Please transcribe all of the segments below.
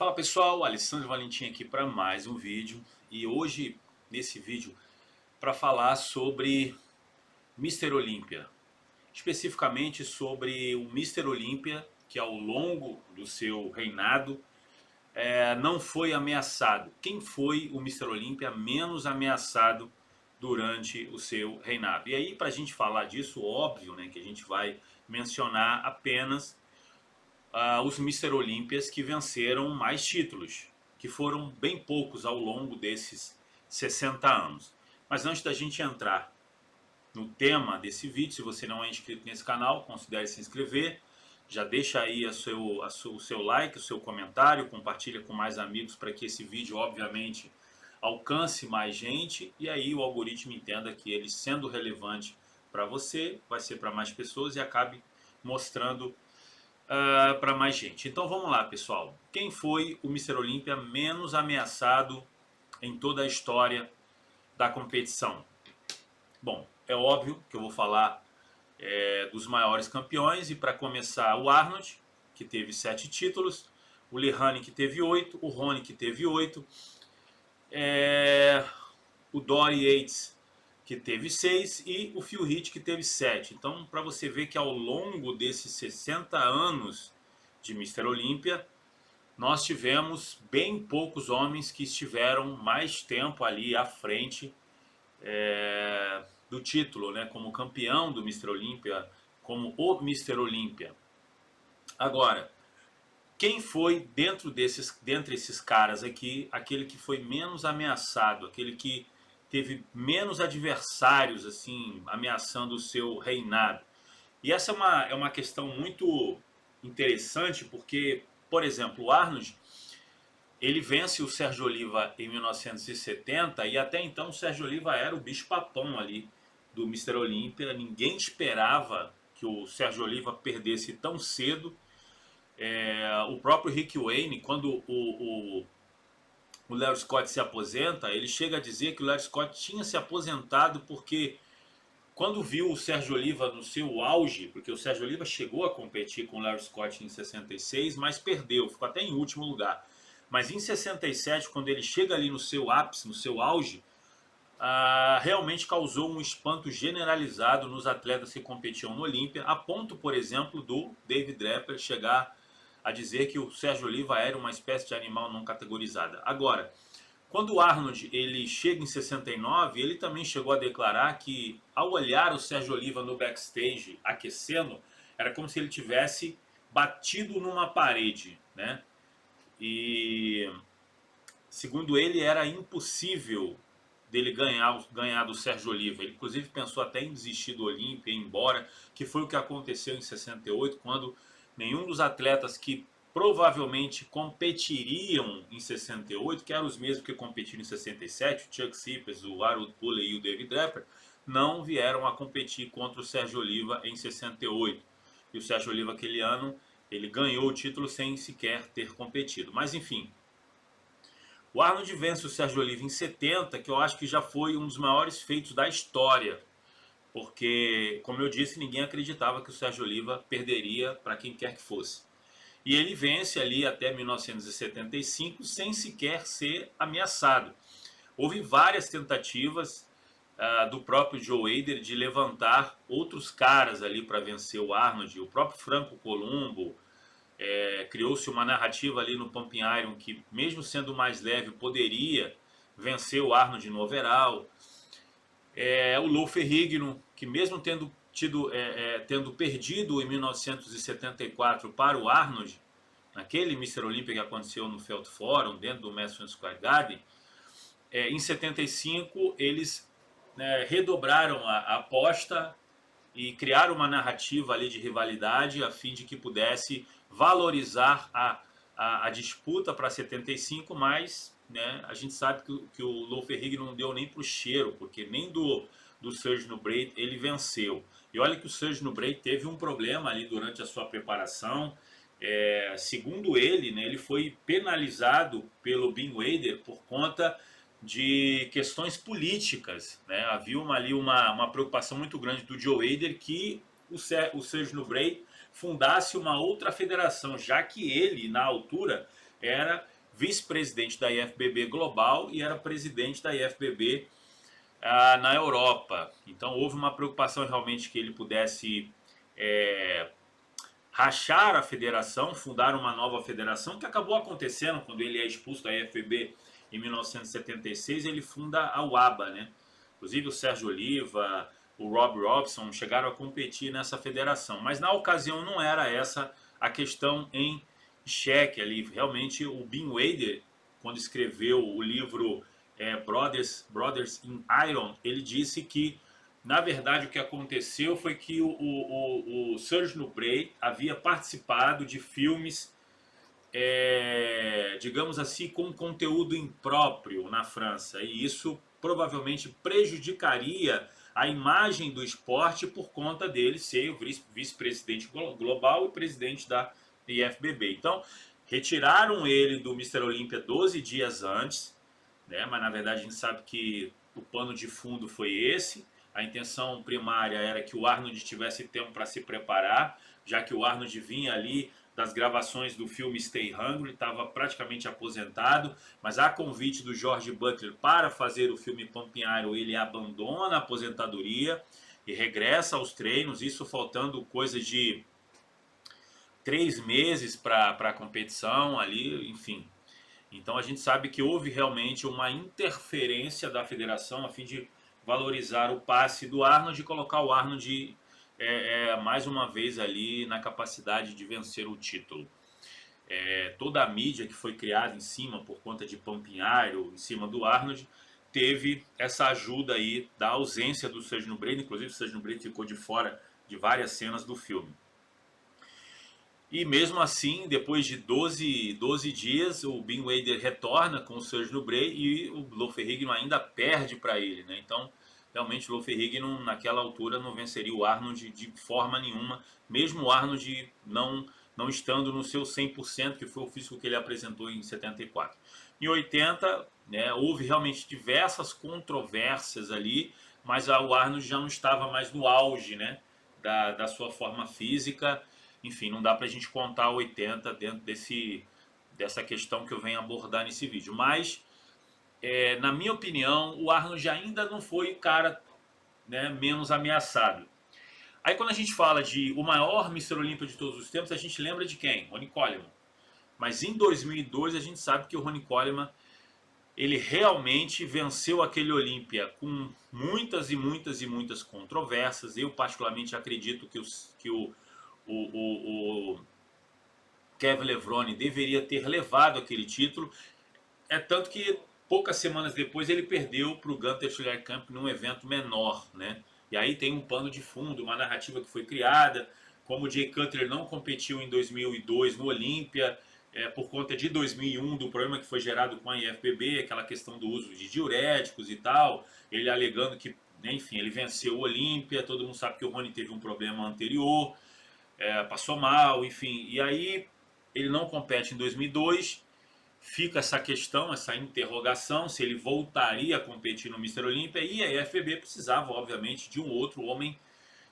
Fala pessoal, Alessandro Valentim aqui para mais um vídeo e hoje nesse vídeo para falar sobre Mr. Olympia, especificamente sobre o Mr. Olympia que ao longo do seu reinado não foi ameaçado. Quem foi o Mr. Olympia menos ameaçado durante o seu reinado? E aí para a gente falar disso, óbvio, né, que a gente vai mencionar apenas os Mr. Olympias que venceram mais títulos, que foram bem poucos ao longo desses 60 anos. Mas antes da gente entrar no tema desse vídeo, se você não é inscrito nesse canal, considere se inscrever. Já deixa aí o seu like, o seu comentário, compartilha com mais amigos para que esse vídeo, obviamente, alcance mais gente e aí o algoritmo entenda que ele, sendo relevante para você, vai ser para mais pessoas e acabe mostrando para mais gente. Então vamos lá, pessoal. Quem foi o Mr. Olympia menos ameaçado em toda a história da competição? Bom, é óbvio que eu vou falar dos maiores campeões. E para começar, o Arnold, que teve 7 títulos, o Lehane, que teve 8, o Ronnie, que teve 8, o Dory Yates, que teve 6, e o Phil Heath, que teve 7. Então, para você ver que ao longo desses 60 anos de Mr. Olympia, nós tivemos bem poucos homens que estiveram mais tempo ali à frente do título, né, como campeão do Mr. Olympia, como o Mr. Olympia. Agora, quem foi dentre esses caras aqui, aquele que foi menos ameaçado, aquele que teve menos adversários assim ameaçando o seu reinado? E essa é uma questão muito interessante porque, por exemplo, o Arnold ele vence o Sérgio Oliva em 1970 e até então o Sérgio Oliva era o bicho-papão ali do Mr. Olympia. Ninguém esperava que o Sérgio Oliva perdesse tão cedo. O próprio Rick Wayne, quando o Larry Scott se aposenta, ele chega a dizer que o Larry Scott tinha se aposentado porque quando viu o Sérgio Oliva no seu auge, porque o Sérgio Oliva chegou a competir com o Larry Scott em 66, mas perdeu, ficou até em último lugar. Mas em 67, quando ele chega ali no seu ápice, no seu auge, realmente causou um espanto generalizado nos atletas que competiam no Olímpia, a ponto, por exemplo, do David Draper chegar a dizer que o Sérgio Oliva era uma espécie de animal não categorizada. Agora, quando o Arnold ele chega em 69, ele também chegou a declarar que ao olhar o Sérgio Oliva no backstage aquecendo, era como se ele tivesse batido numa parede, né? E segundo ele era impossível dele ganhar do Sérgio Oliva. Ele inclusive pensou até em desistir do Olímpia, ir embora, que foi o que aconteceu em 68, quando nenhum dos atletas que provavelmente competiriam em 68, que eram os mesmos que competiram em 67, o Chuck Sippers, o Harold Pulley e o David Draper, não vieram a competir contra o Sérgio Oliva em 68. E o Sérgio Oliva aquele ano, ele ganhou o título sem sequer ter competido. Mas enfim, o Arnold vence o Sérgio Oliva em 70, que eu acho que já foi um dos maiores feitos da história. Porque, como eu disse, ninguém acreditava que o Sérgio Oliva perderia para quem quer que fosse. E ele vence ali até 1975 sem sequer ser ameaçado. Houve várias tentativas do próprio Joe Hader de levantar outros caras ali para vencer o Arnold. O próprio Franco Columbo, criou-se uma narrativa ali no Pumping Iron que, mesmo sendo mais leve, poderia vencer o Arnold no overall. O Lou Ferrigno, que mesmo tendo perdido em 1974 para o Arnold, naquele Mr. Olympia que aconteceu no Felt Forum, dentro do Madison Square Garden, em 75 eles redobraram a aposta e criaram uma narrativa ali de rivalidade a fim de que pudesse valorizar a disputa para 75, mas né, a gente sabe que o Lou Ferrigno não deu nem para o cheiro, porque nem do Serge Nubret ele venceu. E olha que o Serge Nubret teve um problema ali durante a sua preparação. Segundo ele, né, ele foi penalizado pelo Bin Wader por conta de questões políticas, né? Havia uma preocupação muito grande do Joe Hader que o Serge Nubret fundasse uma outra federação, já que ele, na altura, era vice-presidente da IFBB Global e era presidente da IFBB na Europa. Então houve uma preocupação realmente que ele pudesse rachar a federação, fundar uma nova federação, que acabou acontecendo quando ele é expulso da IFBB em 1976, ele funda a UABA, né? Inclusive o Sérgio Oliva, o Rob Robson chegaram a competir nessa federação, mas na ocasião não era essa a questão em xeque ali. Realmente o Bin Wader, quando escreveu o livro Brothers in Iron, ele disse que na verdade o que aconteceu foi que o Serge Nubret havia participado de filmes, digamos assim, com conteúdo impróprio na França, e isso provavelmente prejudicaria a imagem do esporte por conta dele ser o vice-presidente global e presidente da IFBB. Então, retiraram ele do Mr. Olímpia 12 dias antes, né? Mas na verdade a gente sabe que o pano de fundo foi esse. A intenção primária era que o Arnold tivesse tempo para se preparar, já que o Arnold vinha ali das gravações do filme Stay Hungry, estava praticamente aposentado, mas a convite do George Butler para fazer o filme Pumping Iron, ele abandona a aposentadoria e regressa aos treinos, isso faltando coisa de 3 meses para a competição ali, enfim. Então a gente sabe que houve realmente uma interferência da federação a fim de valorizar o passe do Arnold e colocar o Arnold mais uma vez ali na capacidade de vencer o título. Toda a mídia que foi criada em cima por conta de Pumping Iron, em cima do Arnold, teve essa ajuda aí da ausência do Serge Nubret, inclusive o Serge Nubret ficou de fora de várias cenas do filme. E mesmo assim, depois de 12 dias, o Bin Wader retorna com o Serge Nubret e o Lou Ferrigno ainda perde para ele, né? Então, realmente o Lou Ferrigno naquela altura não venceria o Arnold de forma nenhuma, mesmo o Arnold não estando no seu 100%, que foi o físico que ele apresentou em 74. Em 80, né, houve realmente diversas controvérsias ali, mas o Arnold já não estava mais no auge, né, da sua forma física. Enfim, não dá para a gente contar 80 dentro dessa questão que eu venho abordar nesse vídeo. Mas, na minha opinião, o Arnold ainda não foi o cara, né, menos ameaçado. Aí quando a gente fala de o maior Mr. Olímpia de todos os tempos, a gente lembra de quem? Ronnie Coleman. Mas em 2002 a gente sabe que o Ronnie Coleman, ele realmente venceu aquele Olímpia com muitas e muitas e muitas controvérsias. Eu particularmente acredito que o Kevin Levrone deveria ter levado aquele título. É tanto que poucas semanas depois ele perdeu para o Gunther Schuller-Camp num evento menor, né? E aí tem um pano de fundo, uma narrativa que foi criada, como o Jay Cutler não competiu em 2002 no Olímpia, por conta de 2001, do problema que foi gerado com a IFBB, aquela questão do uso de diuréticos e tal, ele alegando que, enfim, ele venceu o Olímpia, todo mundo sabe que o Rony teve um problema anterior, passou mal, enfim, e aí ele não compete em 2002, fica essa questão, essa interrogação, se ele voltaria a competir no Mr. Olímpia, e a IFBB precisava, obviamente, de um outro homem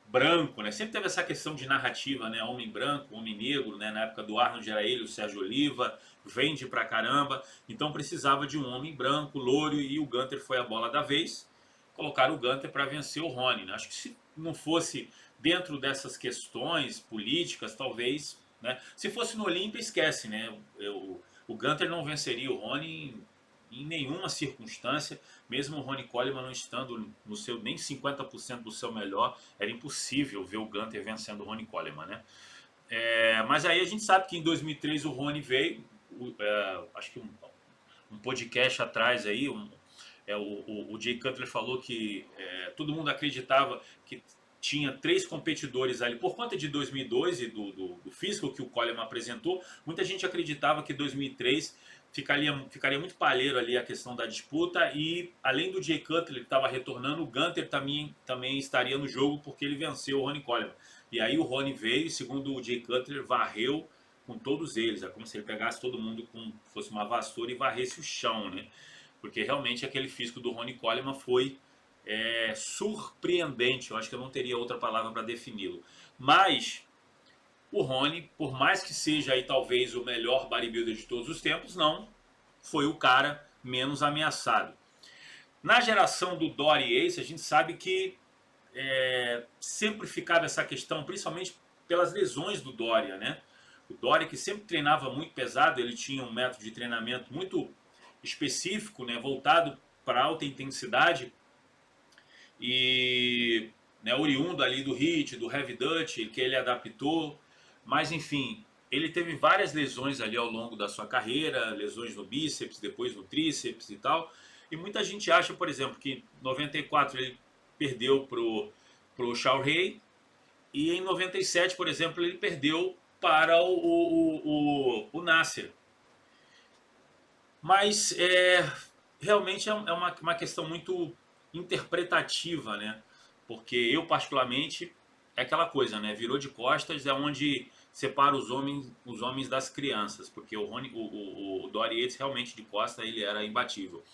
branco, né? Sempre teve essa questão de narrativa, né? Homem branco, homem negro, né? Na época do Arnold era ele, o Sérgio Oliva, vende pra caramba, então precisava de um homem branco, loiro, e o Gunther foi a bola da vez, colocaram o Gunther para vencer o Rony, né? Acho que se não fosse dentro dessas questões políticas, talvez, né? Se fosse no Olímpia, esquece, né? O Gunther não venceria o Rony em nenhuma circunstância, mesmo o Ronnie Coleman não estando no seu nem 50% do seu melhor, era impossível ver o Gunther vencendo o Ronnie Coleman, né? Mas aí a gente sabe que em 2003 o Rony veio, acho que um podcast atrás aí, o Jay Cutler falou que todo mundo acreditava que tinha 3 competidores ali, por conta de 2002 e do físico que o Coleman apresentou, muita gente acreditava que 2003 ficaria muito palheiro ali a questão da disputa, e além do Jay Cutler que estava retornando, o Gunther também estaria no jogo porque ele venceu o Ronnie Coleman. E aí o Rony veio e, segundo o Jay Cutler, varreu com todos eles. É como se ele pegasse todo mundo fosse uma vassoura e varresse o chão, né? Porque realmente aquele físico do Ronnie Coleman foi surpreendente. Eu acho que eu não teria outra palavra para defini-lo. Mas o Rony, por mais que seja aí talvez o melhor bodybuilder de todos os tempos, não foi o cara menos ameaçado. Na geração do Dory e Ace, a gente sabe que sempre ficava essa questão, principalmente pelas lesões do Dória, né? O Dória, que sempre treinava muito pesado, ele tinha um método de treinamento muito específico, né, voltado para alta intensidade e, né, oriundo ali do HIIT, do Heavy Dutch, que ele adaptou, mas enfim, ele teve várias lesões ali ao longo da sua carreira, lesões no bíceps, depois no tríceps e tal, e muita gente acha, por exemplo, que em 94 ele perdeu pro Shao Rei, e em 97, por exemplo, ele perdeu para o Nasser. Mas realmente é uma questão muito interpretativa, né? Porque eu, particularmente, é aquela coisa, né? Virou de costas é onde separa os homens das crianças. Porque o Dory Yates realmente de costas ele era imbatível.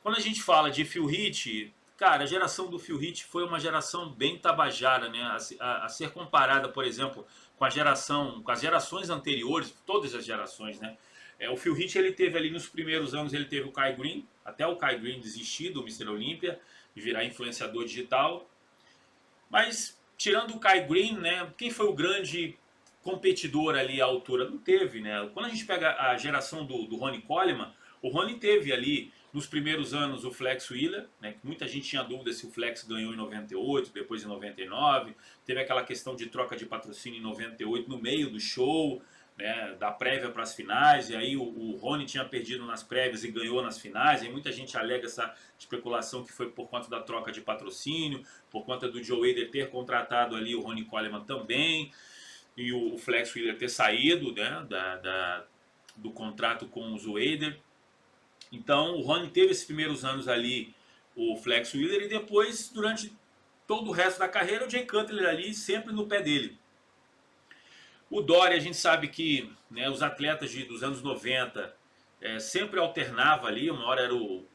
Quando a gente fala de Phil Heath, cara, a geração do Phil Heath foi uma geração bem tabajara, né? A ser comparada, por exemplo, com com as gerações anteriores, todas as gerações, né? O Phil Heath, ele teve ali nos primeiros anos, ele teve o Kai Greene, até o Kai Greene desistir do Mr. Olympia e virar influenciador digital. Mas, tirando o Kai Greene, né? Quem foi o grande competidor ali à altura? Não teve, né? Quando a gente pega a geração do Ronnie Coleman, o Ronnie teve ali nos primeiros anos o Flex Wheeler, né, que muita gente tinha dúvida se o Flex ganhou em 98, depois em 99. Teve aquela questão de troca de patrocínio em 98 no meio do show, né, da prévia para as finais, e aí o Rony tinha perdido nas prévias e ganhou nas finais, e muita gente alega essa especulação que foi por conta da troca de patrocínio, por conta do Joe Hader ter contratado ali o Ronnie Coleman também, e o Flex Wheeler ter saído, né, do contrato com o Zoeder. Então o Rony teve esses primeiros anos ali o Flex Wheeler e depois, durante todo o resto da carreira, o Jay Cutler ali sempre no pé dele. O Dory, a gente sabe que, né, os atletas dos anos 90 sempre alternava ali, uma hora era o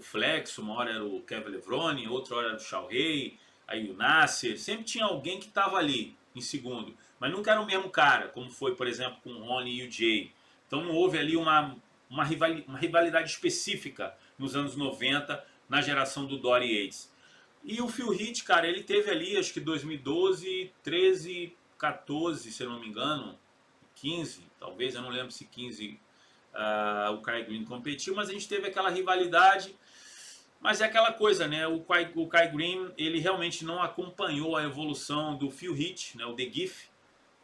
Flex, uma hora era o Kevin Levrone, outra hora era o Shao Rei, aí o Nasser, sempre tinha alguém que estava ali em segundo, mas nunca era o mesmo cara, como foi, por exemplo, com o Rony e o Jay. Então não houve ali uma rivalidade específica nos anos 90, na geração do Dory Yates. E o Phil Heath, cara, ele teve ali, acho que 2012, 13, 14, se eu não me engano, 15, talvez, eu não lembro se 15 o Kai Greene competiu, mas a gente teve aquela rivalidade. Mas é aquela coisa, né? O Kai Greene, ele realmente não acompanhou a evolução do Phil Heath, né? O The Gift,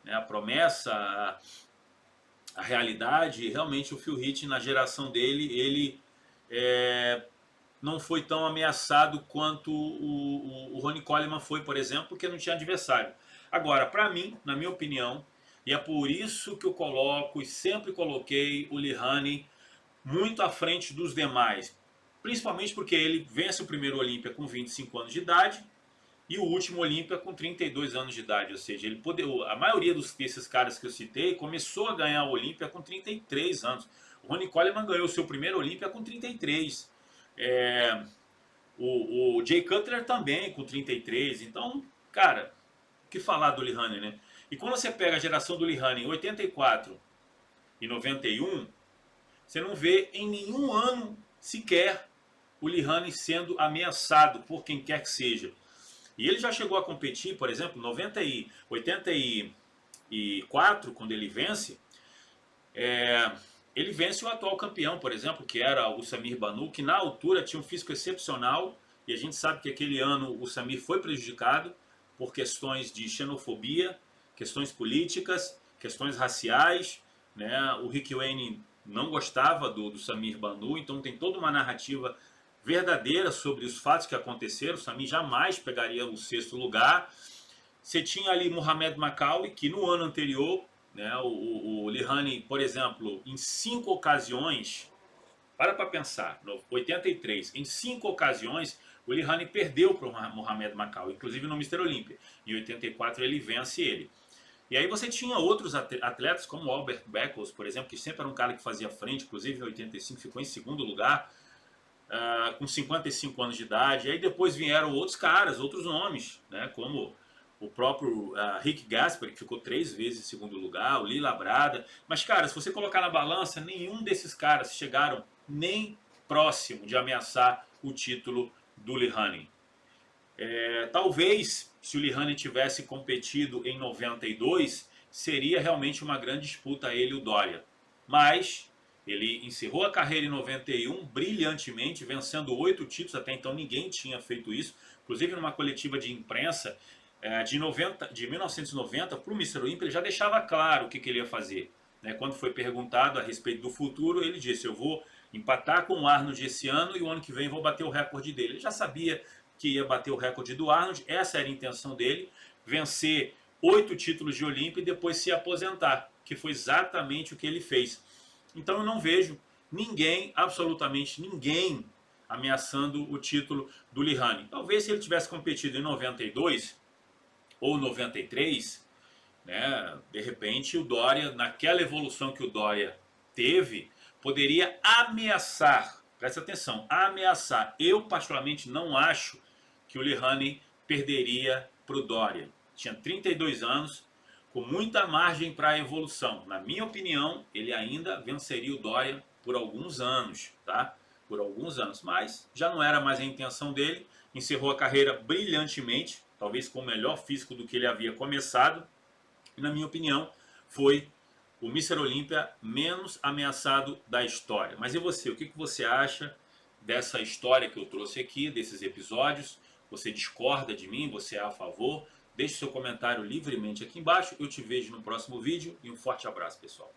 né? A promessa, a realidade. Realmente o Phil Heath, na geração dele, ele não foi tão ameaçado quanto o Ronnie Coleman foi, por exemplo, porque não tinha adversário. Agora, para mim, na minha opinião, e é por isso que eu coloco e sempre coloquei o Lihane muito à frente dos demais, principalmente porque ele vence o primeiro Olímpia com 25 anos de idade e o último Olímpia com 32 anos de idade, ou seja, a maioria desses caras que eu citei começou a ganhar o Olímpia com 33 anos. O Ronnie Coleman ganhou o seu primeiro Olímpia com 33. O Jay Cutler também com 33. Então, cara, o que falar do Lihane, né? E quando você pega a geração do Lihane em 84 e 91, você não vê em nenhum ano sequer o Lihane sendo ameaçado por quem quer que seja. E ele já chegou a competir, por exemplo, em 84, quando ele vence, ele vence o atual campeão, por exemplo, que era o Samir Banu, que na altura tinha um físico excepcional, e a gente sabe que aquele ano o Samir foi prejudicado por questões de xenofobia, questões políticas, questões raciais, né? O Rick Wayne não gostava do Samir Banu, então tem toda uma narrativa verdadeira sobre os fatos que aconteceram. O Samir jamais pegaria o sexto lugar. Você tinha ali Mohamed Macaulay, que no ano anterior, né, o Lihane, por exemplo, em 5 ocasiões, para pensar, no 83, em 5 ocasiões, o Lihane perdeu para o Mohamed Macaulay, inclusive no Mr. Olympia. Em 84 ele vence ele. E aí você tinha outros atletas, como o Albert Beckles, por exemplo, que sempre era um cara que fazia frente, inclusive em 85 ficou em segundo lugar, com 55 anos de idade. E aí depois vieram outros caras, outros nomes, né, como o próprio Rick Gaspar, que ficou 3 vezes em segundo lugar, o Lee Labrada. Mas, cara, se você colocar na balança, nenhum desses caras chegaram nem próximo de ameaçar o título do Lihane. Talvez, se o Lihane tivesse competido em 92, seria realmente uma grande disputa ele e o Doria. Mas ele encerrou a carreira em 91 brilhantemente, vencendo 8 títulos, até então ninguém tinha feito isso. Inclusive numa coletiva de imprensa de 1990 para o Mr. Olympia, ele já deixava claro o que ele ia fazer. Quando foi perguntado a respeito do futuro, ele disse: eu vou empatar com o Arnold esse ano e o ano que vem vou bater o recorde dele. Ele já sabia que ia bater o recorde do Arnold, essa era a intenção dele, vencer 8 títulos de Olímpia e depois se aposentar, que foi exatamente o que ele fez. Então eu não vejo ninguém, absolutamente ninguém, ameaçando o título do Lihane. Talvez se ele tivesse competido em 92 ou 93, de repente o Doria, naquela evolução que o Doria teve, poderia ameaçar, presta atenção, ameaçar. Eu particularmente não acho que o Lihane perderia para o Doria. Tinha 32 anos, com muita margem para a evolução. Na minha opinião, ele ainda venceria o Doria por alguns anos, tá? Por alguns anos, mas já não era mais a intenção dele. Encerrou a carreira brilhantemente, talvez com o melhor físico do que ele havia começado. E, na minha opinião, foi o Mr. Olympia menos ameaçado da história. Mas e você? O que você acha dessa história que eu trouxe aqui, desses episódios? Você discorda de mim? Você é a favor? Deixe seu comentário livremente aqui embaixo. Eu te vejo no próximo vídeo e um forte abraço, pessoal.